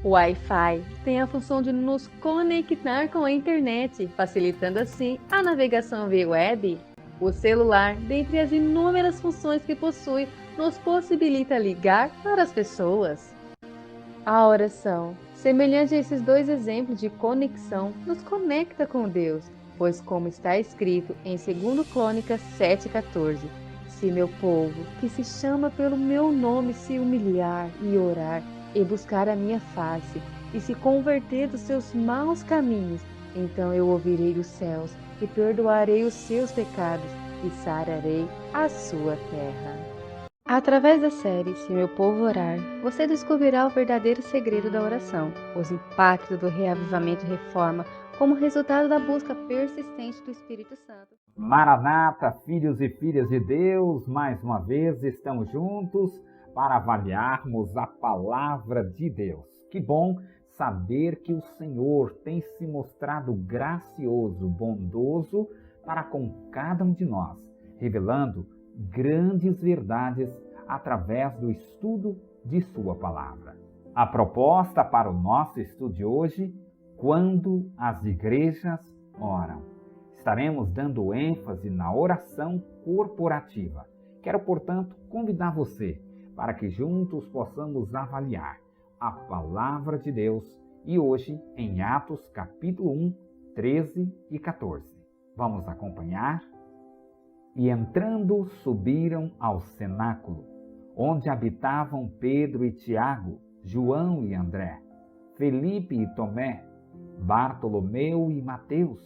O Wi-Fi tem a função de nos conectar com a internet, facilitando assim a navegação via web. O celular, dentre as inúmeras funções que possui, nos possibilita ligar para as pessoas. A oração, semelhante a esses dois exemplos de conexão, nos conecta com Deus, pois como está escrito em 2 Crônicas 7,14, se meu povo, que se chama pelo meu nome, se humilhar e orar, e buscar a minha face, e se converter dos seus maus caminhos, então eu ouvirei dos céus, e perdoarei os seus pecados, e sararei a sua terra. Através da série Se Meu Povo Orar, você descobrirá o verdadeiro segredo da oração, os impactos do reavivamento e reforma como resultado da busca persistente do Espírito Santo. Maranata, filhos e filhas de Deus, mais uma vez estamos juntos para avaliarmos a palavra de Deus. Que bom saber que o Senhor tem se mostrado gracioso, bondoso para com cada um de nós, revelando grandes verdades através do estudo de sua palavra. A proposta para o nosso estudo de hoje, quando as igrejas oram. Estaremos dando ênfase na oração corporativa. Quero, portanto, convidar você para que juntos possamos avaliar a palavra de Deus e hoje em Atos capítulo 1, 13 e 14. Vamos acompanhar? E entrando, subiram ao cenáculo, onde habitavam Pedro e Tiago, João e André, Felipe e Tomé, Bartolomeu e Mateus,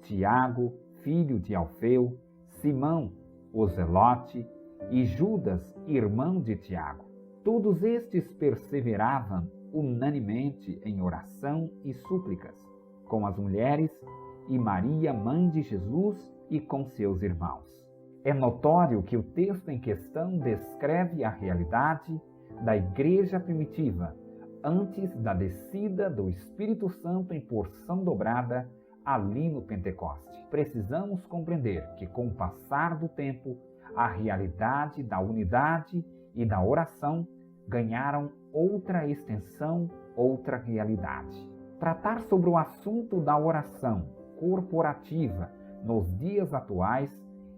Tiago, filho de Alfeu, Simão, o Zelote, e Judas, irmão de Tiago. Todos estes perseveravam unanimemente em oração e súplicas, com as mulheres e Maria, mãe de Jesus, e com seus irmãos. É notório que o texto em questão descreve a realidade da igreja primitiva antes da descida do Espírito Santo em porção dobrada ali no Pentecoste. Precisamos compreender que, com o passar do tempo, a realidade da unidade e da oração ganharam outra extensão, outra realidade. Tratar sobre o assunto da oração corporativa nos dias atuais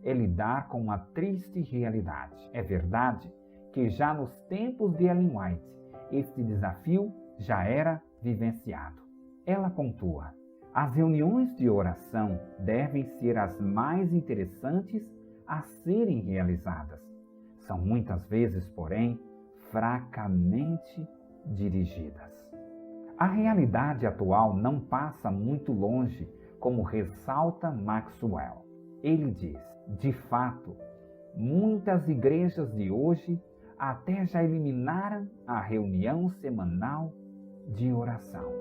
é lidar com uma triste realidade. É verdade que já nos tempos de Ellen White, este desafio já era vivenciado. Ela pontua: as reuniões de oração devem ser as mais interessantes a serem realizadas. São muitas vezes, porém, fracamente dirigidas. A realidade atual não passa muito longe, como ressalta Maxwell. Ele diz: de fato, muitas igrejas de hoje até já eliminaram a reunião semanal de oração.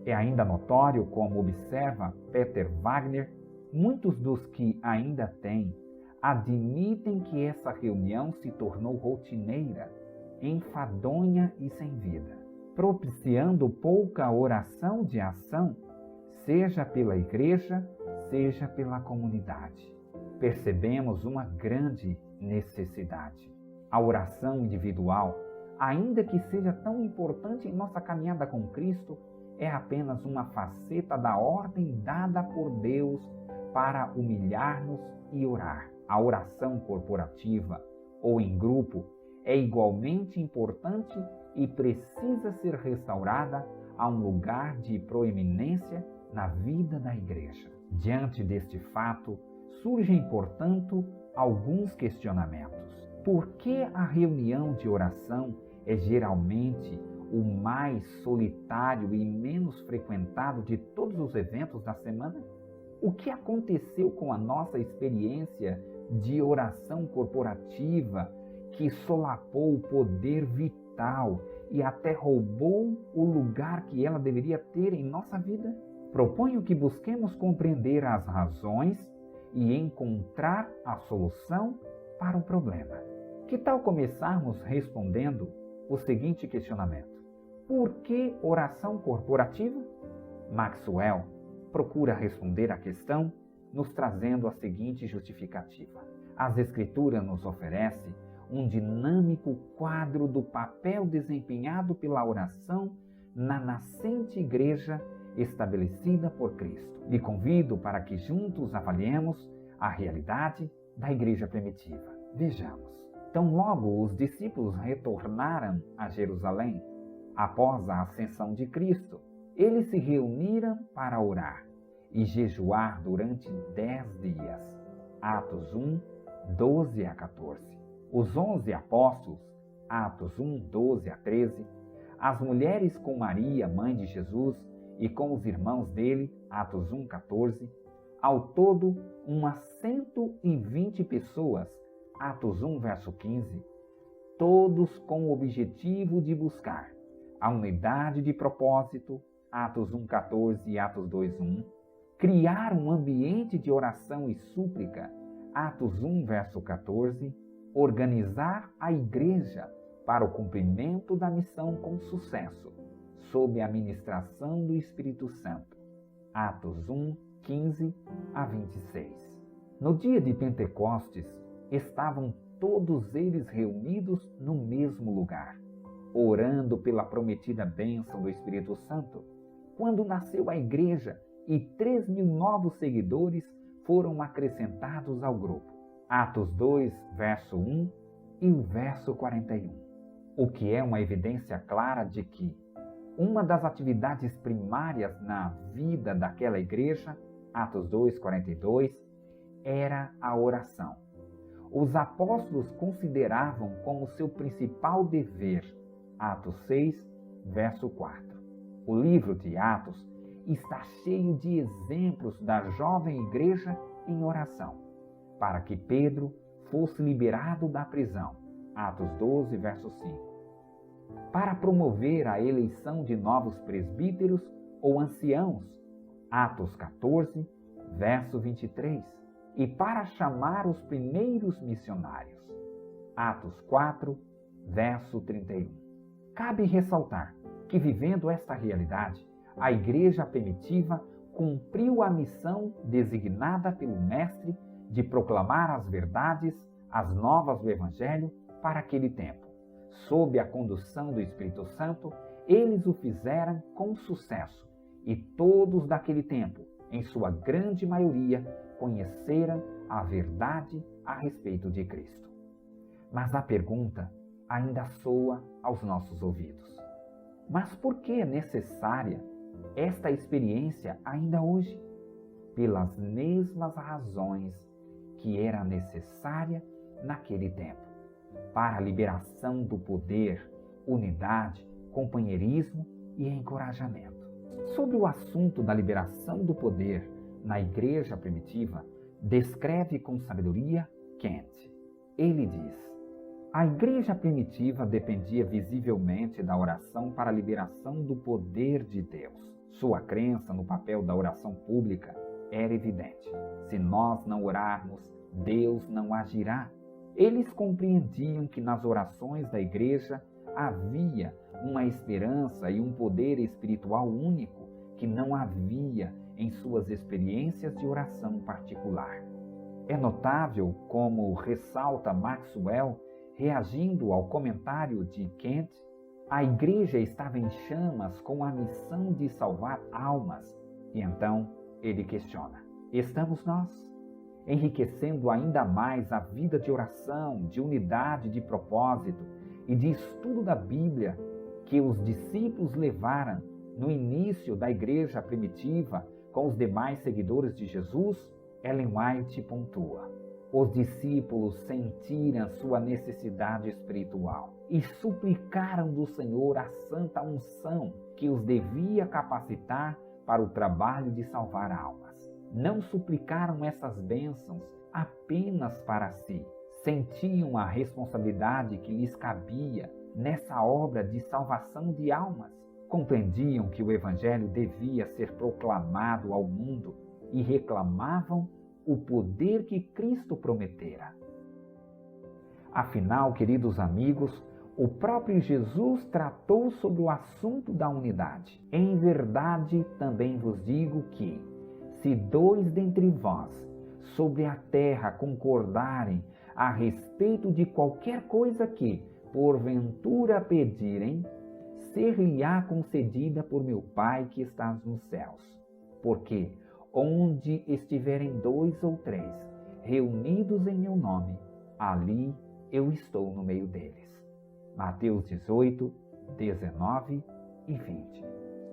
É ainda notório, como observa Peter Wagner, muitos dos que ainda têm admitem que essa reunião se tornou rotineira, enfadonha e sem vida, propiciando pouca oração de ação, seja pela igreja, seja pela comunidade. Percebemos uma grande necessidade. A oração individual, ainda que seja tão importante em nossa caminhada com Cristo, é apenas uma faceta da ordem dada por Deus para humilhar-nos e orar. A oração corporativa ou em grupo é igualmente importante e precisa ser restaurada a um lugar de proeminência na vida da igreja. Diante deste fato, surgem, portanto, alguns questionamentos. Por que a reunião de oração é geralmente o mais solitário e menos frequentado de todos os eventos da semana? O que aconteceu com a nossa experiência de oração corporativa que solapou o poder vital e até roubou o lugar que ela deveria ter em nossa vida? Proponho que busquemos compreender as razões e encontrar a solução para o problema. Que tal começarmos respondendo o seguinte questionamento: por que oração corporativa? Maxwell procura responder à questão nos trazendo a seguinte justificativa. As Escrituras nos oferecem um dinâmico quadro do papel desempenhado pela oração na nascente igreja estabelecida por Cristo. Lhe convido para que juntos avaliemos a realidade da igreja primitiva. Vejamos. Tão logo os discípulos retornaram a Jerusalém, após a ascensão de Cristo, eles se reuniram para orar e jejuar durante 10 dias. Atos 1, 12 a 14. Os 11 apóstolos, Atos 1, 12 a 13. As mulheres com Maria, mãe de Jesus, e com os irmãos dele, Atos 1, 14. Ao todo, umas 120 pessoas, Atos 1, verso 15. Todos com o objetivo de buscar a unidade de propósito, Atos 1, 14 e Atos 2, 1. Criar um ambiente de oração e súplica, Atos 1, verso 14. Organizar a igreja para o cumprimento da missão com sucesso, sob a ministração do Espírito Santo, Atos 1, 15 a 26. No dia de Pentecostes, estavam todos eles reunidos no mesmo lugar, orando pela prometida bênção do Espírito Santo, quando nasceu a igreja e 3.000 novos seguidores foram acrescentados ao grupo. Atos 2, verso 1 e o verso 41. O que é uma evidência clara de que uma das atividades primárias na vida daquela igreja, Atos 2, 42, era a oração. Os apóstolos consideravam como seu principal dever, Atos 6, verso 4. O livro de Atos está cheio de exemplos da jovem igreja em oração, para que Pedro fosse liberado da prisão, Atos 12, verso 5. Para promover a eleição de novos presbíteros ou anciãos, Atos 14, verso 23, e para chamar os primeiros missionários, Atos 4, verso 31. Cabe ressaltar que, vivendo esta realidade, a igreja primitiva cumpriu a missão designada pelo Mestre de proclamar as verdades, as novas do Evangelho para aquele tempo. Sob a condução do Espírito Santo, eles o fizeram com sucesso, e todos daquele tempo, em sua grande maioria, conheceram a verdade a respeito de Cristo. Mas a pergunta ainda soa aos nossos ouvidos. Mas por que é necessária esta experiência ainda hoje? Pelas mesmas razões que era necessária naquele tempo, para a liberação do poder, unidade, companheirismo e encorajamento. Sobre o assunto da liberação do poder na igreja primitiva, descreve com sabedoria Kent. Ele diz: a igreja primitiva dependia visivelmente da oração para a liberação do poder de Deus. Sua crença no papel da oração pública era evidente. Se nós não orarmos, Deus não agirá. Eles compreendiam que nas orações da igreja havia uma esperança e um poder espiritual único que não havia em suas experiências de oração particular. É notável como ressalta Maxwell, reagindo ao comentário de Kent, a igreja estava em chamas com a missão de salvar almas. E então ele questiona: estamos nós enriquecendo ainda mais a vida de oração, de unidade de propósito e de estudo da Bíblia que os discípulos levaram no início da igreja primitiva com os demais seguidores de Jesus? Ellen White pontua: os discípulos sentiram sua necessidade espiritual e suplicaram do Senhor a santa unção que os devia capacitar para o trabalho de salvar almas. Não suplicaram essas bênçãos apenas para si. Sentiam a responsabilidade que lhes cabia nessa obra de salvação de almas. Compreendiam que o Evangelho devia ser proclamado ao mundo e reclamavam o poder que Cristo prometera. Afinal, queridos amigos, o próprio Jesus tratou sobre o assunto da unidade. Em verdade, também vos digo que, se 2 dentre vós sobre a terra concordarem a respeito de qualquer coisa que, porventura, pedirem, ser-lhe-á concedida por meu Pai que estás nos céus. Porque onde estiverem 2 ou 3 reunidos em meu nome, ali eu estou no meio deles. Mateus 18, 19 e 20.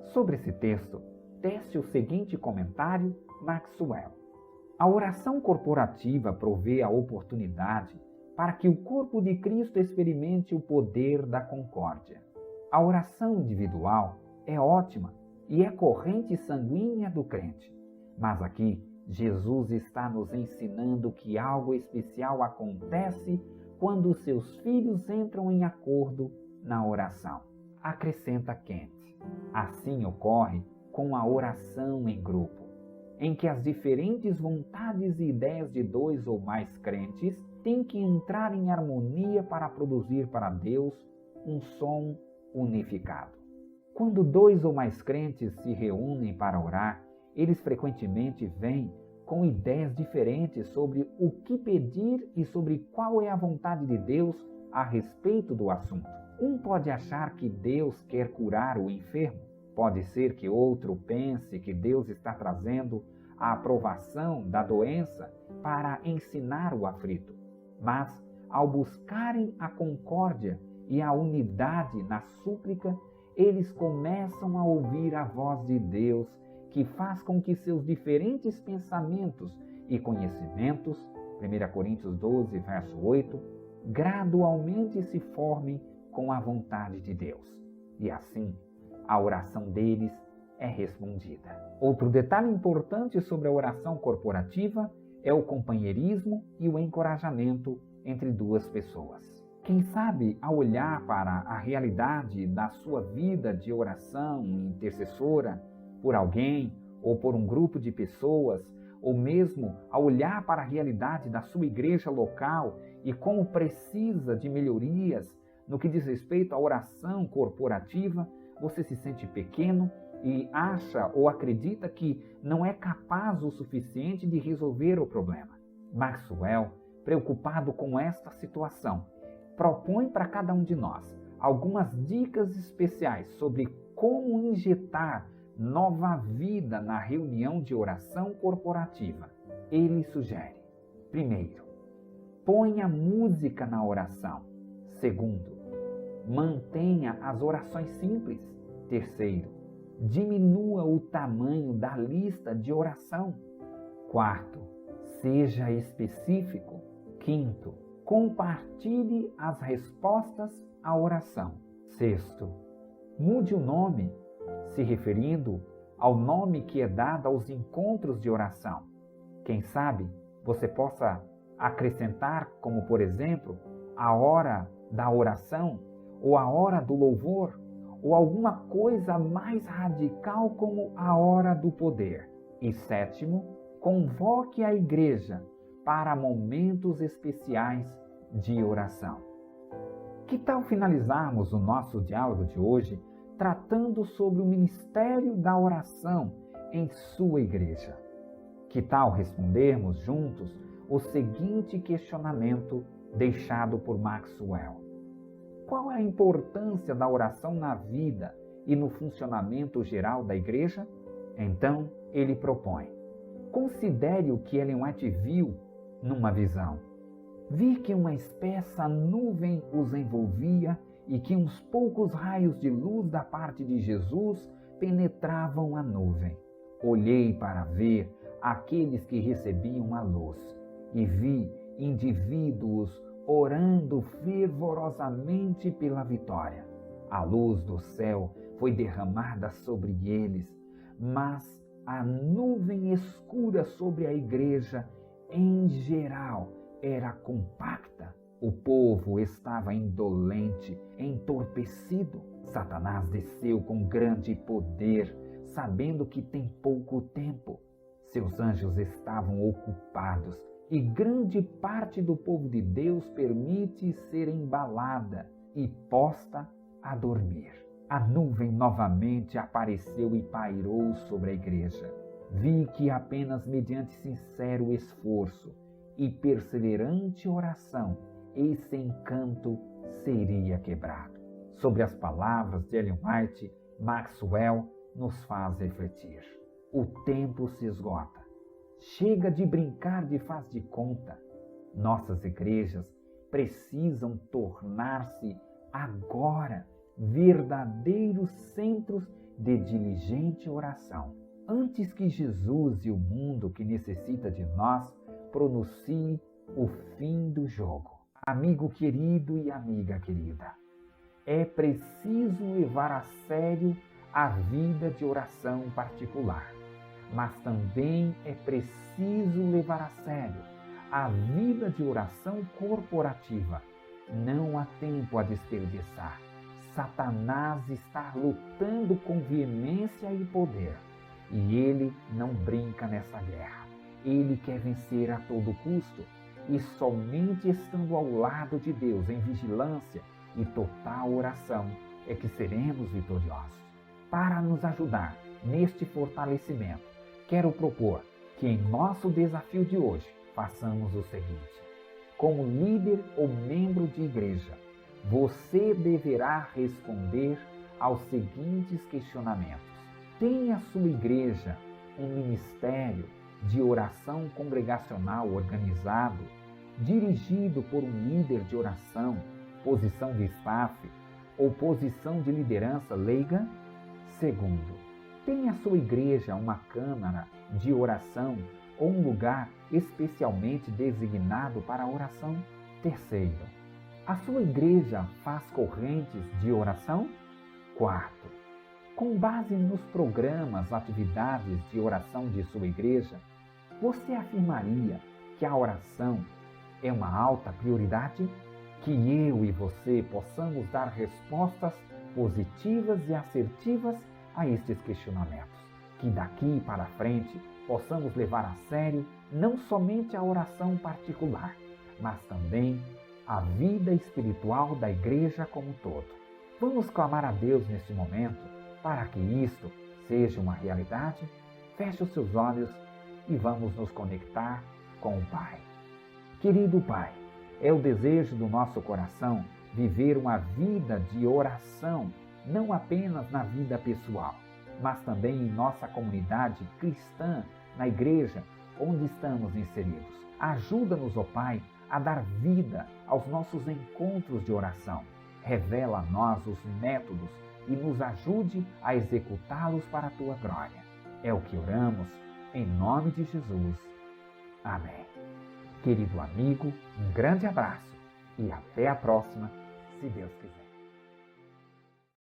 Sobre esse texto, tece o seguinte comentário Maxwell. A oração corporativa provê a oportunidade para que o corpo de Cristo experimente o poder da concórdia. A oração individual é ótima e é corrente sanguínea do crente. Mas aqui, Jesus está nos ensinando que algo especial acontece quando seus filhos entram em acordo na oração. Acrescenta Kent. Assim ocorre com a oração em grupo, em que as diferentes vontades e ideias de 2 ou mais crentes têm que entrar em harmonia para produzir para Deus um som unificado. Quando 2 ou mais crentes se reúnem para orar, eles frequentemente vêm com ideias diferentes sobre o que pedir e sobre qual é a vontade de Deus a respeito do assunto. Um pode achar que Deus quer curar o enfermo. Pode ser que outro pense que Deus está trazendo a aprovação da doença para ensinar o aflito. Mas, ao buscarem a concórdia e a unidade na súplica, eles começam a ouvir a voz de Deus, que faz com que seus diferentes pensamentos e conhecimentos, 1 Coríntios 12, verso 8, gradualmente se formem com a vontade de Deus. E assim, a oração deles é respondida. Outro detalhe importante sobre a oração corporativa é o companheirismo e o encorajamento entre 2 pessoas. Quem sabe, ao olhar para a realidade da sua vida de oração intercessora por alguém ou por um grupo de pessoas, ou mesmo ao olhar para a realidade da sua igreja local e como precisa de melhorias no que diz respeito à oração corporativa, você se sente pequeno e acha ou acredita que não é capaz o suficiente de resolver o problema. Maxwell, preocupado com esta situação, propõe para cada um de nós algumas dicas especiais sobre como injetar nova vida na reunião de oração corporativa. Ele sugere: primeiro, ponha música na oração. Segundo, mantenha as orações simples. Terceiro, diminua o tamanho da lista de oração. Quarto, seja específico. Quinto, compartilhe as respostas à oração. Sexto, mude o nome, se referindo ao nome que é dado aos encontros de oração. Quem sabe você possa acrescentar, como por exemplo, a hora da oração, ou a hora do louvor, ou alguma coisa mais radical como a hora do poder. E sétimo, convoque a igreja para momentos especiais de oração. Que tal finalizarmos o nosso diálogo de hoje tratando sobre o ministério da oração em sua igreja? Que tal respondermos juntos o seguinte questionamento deixado por Maxwell? Qual é a importância da oração na vida e no funcionamento geral da igreja? Então, ele propõe: considere o que Ellen White viu numa visão. Vi que uma espessa nuvem os envolvia e que uns poucos raios de luz da parte de Jesus penetravam a nuvem. Olhei para ver aqueles que recebiam a luz e vi indivíduos orando fervorosamente pela vitória. A luz do céu foi derramada sobre eles, mas a nuvem escura sobre a igreja, em geral, era compacta. O povo estava indolente, entorpecido. Satanás desceu com grande poder, sabendo que tem pouco tempo. Seus anjos estavam ocupados e grande parte do povo de Deus permite ser embalada e posta a dormir. A nuvem novamente apareceu e pairou sobre a igreja. Vi que apenas mediante sincero esforço e perseverante oração esse encanto seria quebrado. Sobre as palavras de Ellen White, Maxwell nos faz refletir. O tempo se esgota. Chega de brincar de faz de conta. Nossas igrejas precisam tornar-se agora verdadeiros centros de diligente oração. Antes que Jesus e o mundo que necessita de nós pronuncie o fim do jogo. Amigo querido e amiga querida, é preciso levar a sério a vida de oração particular, mas também é preciso levar a sério a vida de oração corporativa. Não há tempo a desperdiçar. Satanás está lutando com veemência e poder, e ele não brinca nessa guerra. Ele quer vencer a todo custo, e somente estando ao lado de Deus em vigilância e total oração é que seremos vitoriosos. Para nos ajudar neste fortalecimento, quero propor que em nosso desafio de hoje façamos o seguinte: como líder ou membro de igreja, você deverá responder aos seguintes questionamentos. Tem a sua igreja um ministério de oração congregacional organizado, dirigido por um líder de oração, posição de staff ou posição de liderança leiga? Segundo, tem a sua igreja uma câmara de oração ou um lugar especialmente designado para a oração? Terceiro, a sua igreja faz correntes de oração? Quarto, com base nos programas, atividades de oração de sua igreja, você afirmaria que a oração é uma alta prioridade? Que eu e você possamos dar respostas positivas e assertivas a estes questionamentos. Que daqui para frente possamos levar a sério não somente a oração particular, mas também a vida espiritual da igreja como um todo. Vamos clamar a Deus neste momento para que isto seja uma realidade? Feche os seus olhos e vamos nos conectar com o Pai. Querido Pai, é o desejo do nosso coração viver uma vida de oração, não apenas na vida pessoal, mas também em nossa comunidade cristã, na igreja onde estamos inseridos. Ajuda-nos, ó Pai, a dar vida aos nossos encontros de oração. Revela a nós os métodos e nos ajude a executá-los para a Tua glória. É o que oramos, em nome de Jesus. Amém. Querido amigo, um grande abraço e até a próxima, se Deus quiser.